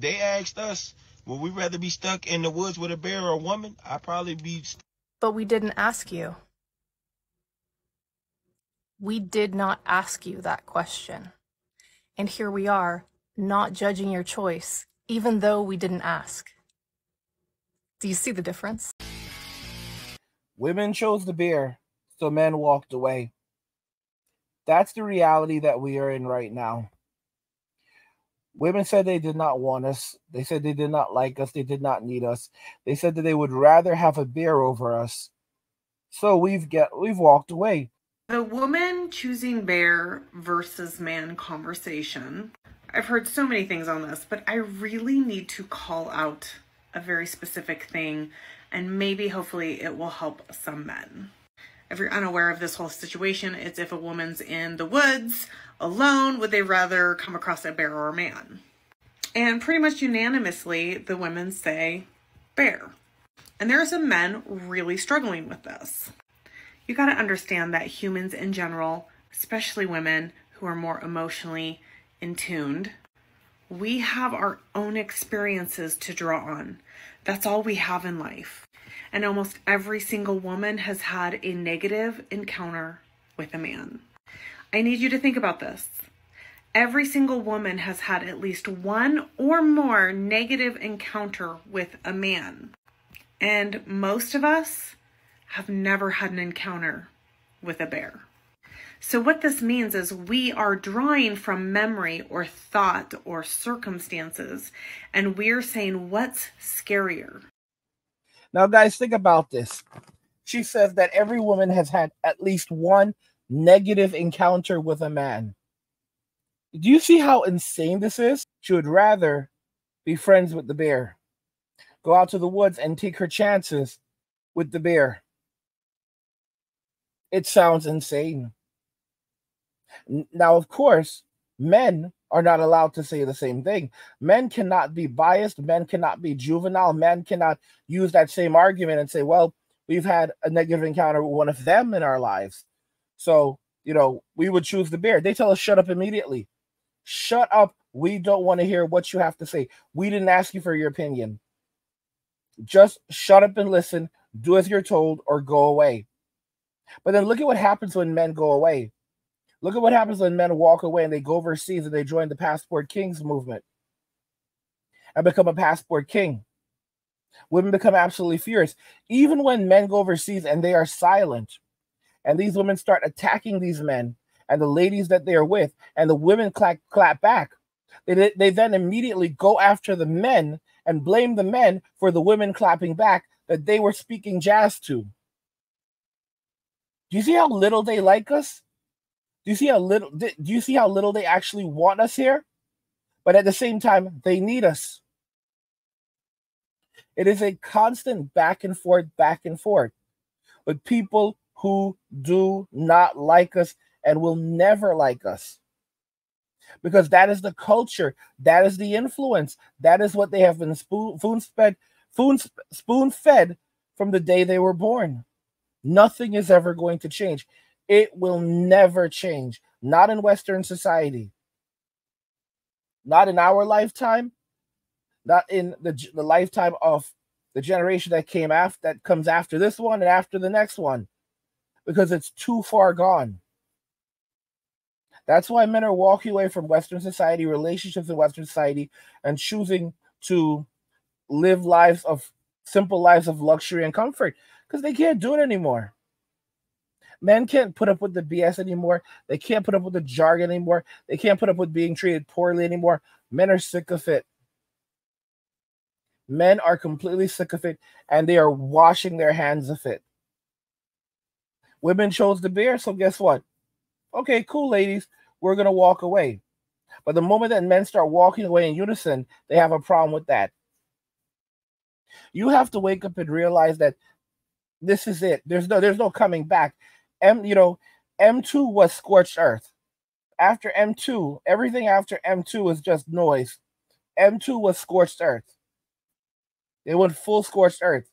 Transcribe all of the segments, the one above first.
they asked us, would we rather be stuck in the woods with a bear or a woman? I'd probably be. But we didn't ask you. We did not ask you that question. And here we are, not judging your choice, even though we didn't ask. Do you see the difference? Women chose the bear, so men walked away. That's the reality that we are in right now. Women said they did not want us. They said they did not like us. They did not need us. They said that they would rather have a bear over us. So we've walked away. The woman choosing bear versus man conversation. I've heard so many things on this, but I really need to call out a very specific thing, and maybe hopefully it will help some men. If you're unaware of this whole situation, it's if a woman's in the woods alone, would they rather come across a bear or a man? And pretty much unanimously, the women say bear. And there are some men really struggling with this. You got to understand that humans in general, especially women who are more emotionally in tuned, we have our own experiences to draw on. That's all we have in life. And almost every single woman has had a negative encounter with a man. I need you to think about this. Every single woman has had at least one or more negative encounter with a man. And most of us have never had an encounter with a bear. So what this means is we are drawing from memory or thought or circumstances, and we're saying, what's scarier? Now, guys, think about this. She says that every woman has had at least one negative encounter with a man. Do you see how insane this is? She would rather be friends with the bear, go out to the woods and take her chances with the bear. It sounds insane. Now, of course, men are not allowed to say the same thing. Men cannot be biased. Men cannot be juvenile. Men cannot use that same argument and say, well, we've had a negative encounter with one of them in our lives. So, we would choose the bear. They tell us, shut up immediately. Shut up. We don't want to hear what you have to say. We didn't ask you for your opinion. Just shut up and listen. Do as you're told or go away. But then look at what happens when men go away. Look at what happens when men walk away and they go overseas and they join the Passport Kings movement and become a passport king. Women become absolutely furious. Even when men go overseas and they are silent, and these women start attacking these men and the ladies that they are with, and the women clap back, they then immediately go after the men and blame the men for the women clapping back that they were speaking jazz to. Do you see how little they like us? Do you see how little they actually want us here? But at the same time, they need us. It is a constant back and forth with people who do not like us and will never like us. Because that is the culture, that is the influence, that is what they have been spoon-fed from the day they were born. Nothing is ever going to change. It will never change. Not in Western society. Not in our lifetime. Not in the lifetime of the generation that comes after this one and after the next one. Because it's too far gone. That's why men are walking away from Western society, relationships in Western society, and choosing to live simple lives of luxury and comfort. Because they can't do it anymore. Men can't put up with the BS anymore. They can't put up with the jargon anymore. They can't put up with being treated poorly anymore. Men are sick of it. Men are completely sick of it, and they are washing their hands of it. Women chose the bear, so guess what? Okay, cool, ladies. We're going to walk away. But the moment that men start walking away in unison, they have a problem with that. You have to wake up and realize that this is it. There's no coming back. M2 was scorched earth. After M2, everything after M2 is just noise. M2 was scorched earth. It went full scorched earth.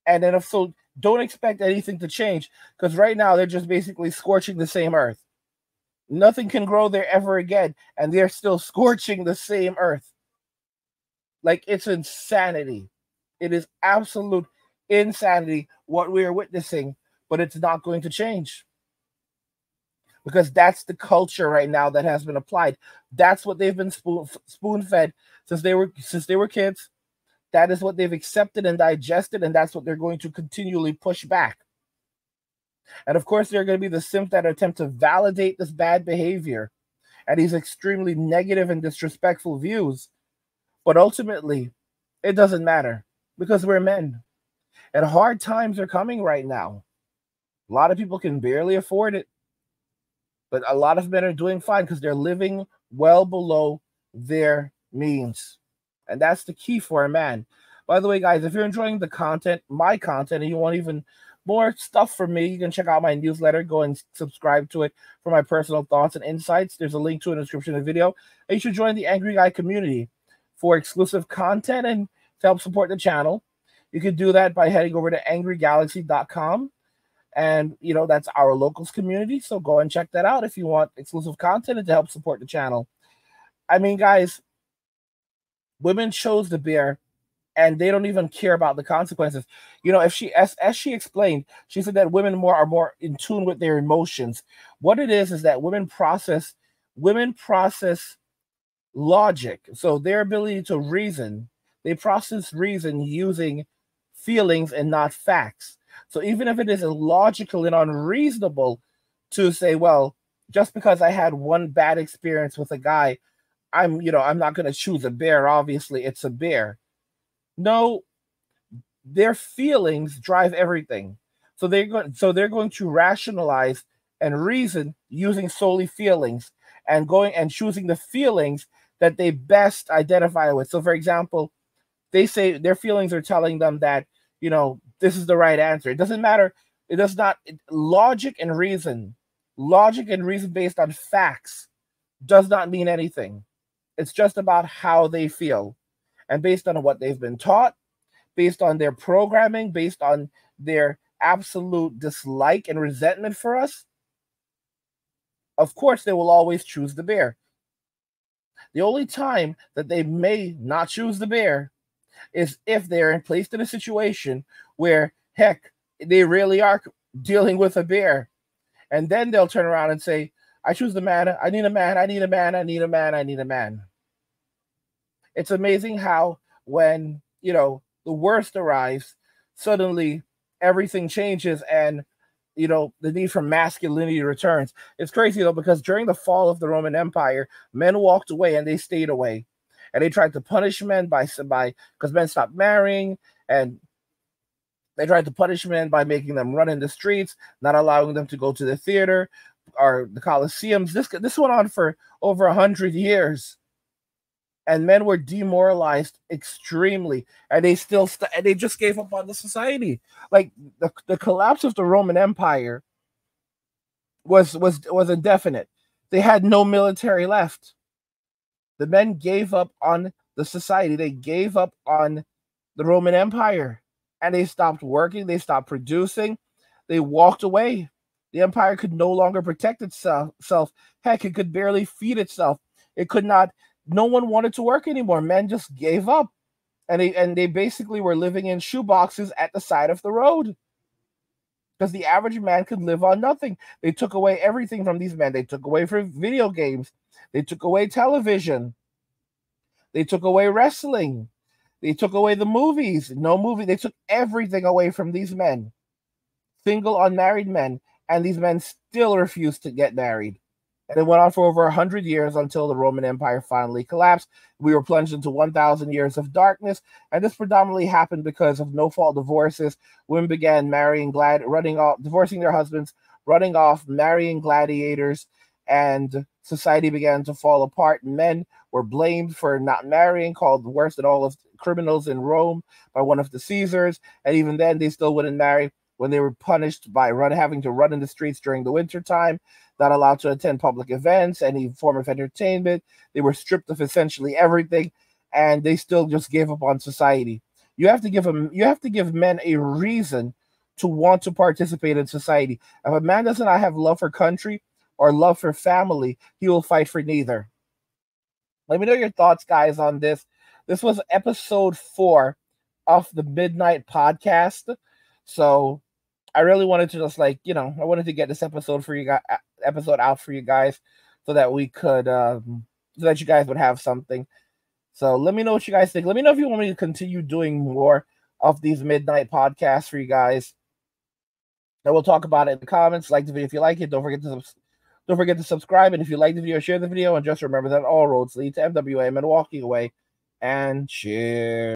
And then so don't expect anything to change, because right now they're just basically scorching the same earth. Nothing can grow there ever again, and they're still scorching the same earth. Like, it's insanity. It is absolute insanity what we are witnessing, but it's not going to change. Because that's the culture right now that has been applied. That's what they've been spoon-fed since they were kids. That is what they've accepted and digested, and that's what they're going to continually push back. And of course, there are going to be the simps that attempt to validate this bad behavior and these extremely negative and disrespectful views. But ultimately, it doesn't matter because we're men. And hard times are coming right now. A lot of people can barely afford it. But a lot of men are doing fine because they're living well below their means. And that's the key for a man. By the way, guys, if you're enjoying the content, my content, and you want even more stuff from me, you can check out my newsletter. Go and subscribe to it for my personal thoughts and insights. There's a link to it in the description of the video. And you should join the Angry Guy community for exclusive content and to help support the channel. You can do that by heading over to angrygalaxy.com. And, you know, that's our locals community. So go and check that out if you want exclusive content and to help support the channel. I mean, guys, women chose the bear and they don't even care about the consequences. You know, if she, as she explained, she said that women are more in tune with their emotions. What it is that women process logic. So their ability to reason, they process reason using feelings and not facts. So even if it is illogical and unreasonable to say, well, just because I had one bad experience with a guy, I'm not going to choose a bear. Obviously, it's a bear. No, their feelings drive everything. So they're going to rationalize and reason using solely feelings and going and choosing the feelings that they best identify with. So, for example, they say their feelings are telling them that, you know, this is the right answer. It doesn't matter. It does not. Logic and reason based on facts does not mean anything. It's just about how they feel. And based on what they've been taught, based on their programming, based on their absolute dislike and resentment for us, of course, they will always choose the bear. The only time that they may not choose the bear is if they're placed in a situation where, heck, they really are dealing with a bear. And then they'll turn around and say, I choose the man. I need a man. I need a man. I need a man. I need a man. It's amazing how when, you know, the worst arrives, suddenly everything changes and, you know, the need for masculinity returns. It's crazy, though, because during the fall of the Roman Empire, men walked away and they stayed away. And they tried to punish men because men stopped marrying, and they tried to punish men by making them run in the streets, not allowing them to go to the theater or the Colosseums. This went on for over 100 years, and men were demoralized extremely, and they they just gave up on the society. Like the collapse of the Roman Empire was indefinite. They had no military left. The men gave up on the society. They gave up on the Roman Empire. And they stopped working. They stopped producing. They walked away. The empire could no longer protect itself. Heck, it could barely feed itself. It could not. No one wanted to work anymore. Men just gave up. And they basically were living in shoeboxes at the side of the road. Because the average man could live on nothing. They took away everything from these men. They took away from video games. They took away television. They took away wrestling. They took away the movies. No movie. They took everything away from these men. Single, unmarried men. And these men still refused to get married. And it went on for over 100 years until the Roman Empire finally collapsed. We were plunged into 1,000 years of darkness. And this predominantly happened because of no-fault divorces. Women began divorcing their husbands, running off, marrying gladiators, and society began to fall apart. Men were blamed for not marrying, called the worst of all of criminals in Rome by one of the Caesars. And even then, they still wouldn't marry when they were punished by having to run in the streets during the wintertime, not allowed to attend public events, any form of entertainment. They were stripped of essentially everything, and they still just gave up on society. You have to give men a reason to want to participate in society. If a man does not have love for country or love for family, he will fight for neither. Let me know your thoughts, guys, on this. This was episode 4 of the Midnight Podcast. So I really wanted to just I wanted to get this episode out for you guys so that we could so that you guys would have something. So let me know what you guys think. Let me know if you want me to continue doing more of these Midnight Podcasts for you guys. And we'll talk about it in the comments. Like the video if you like it. Don't forget to subscribe. And if you like the video, share the video. And just remember that all roads lead to MWA and walking away. And cheers.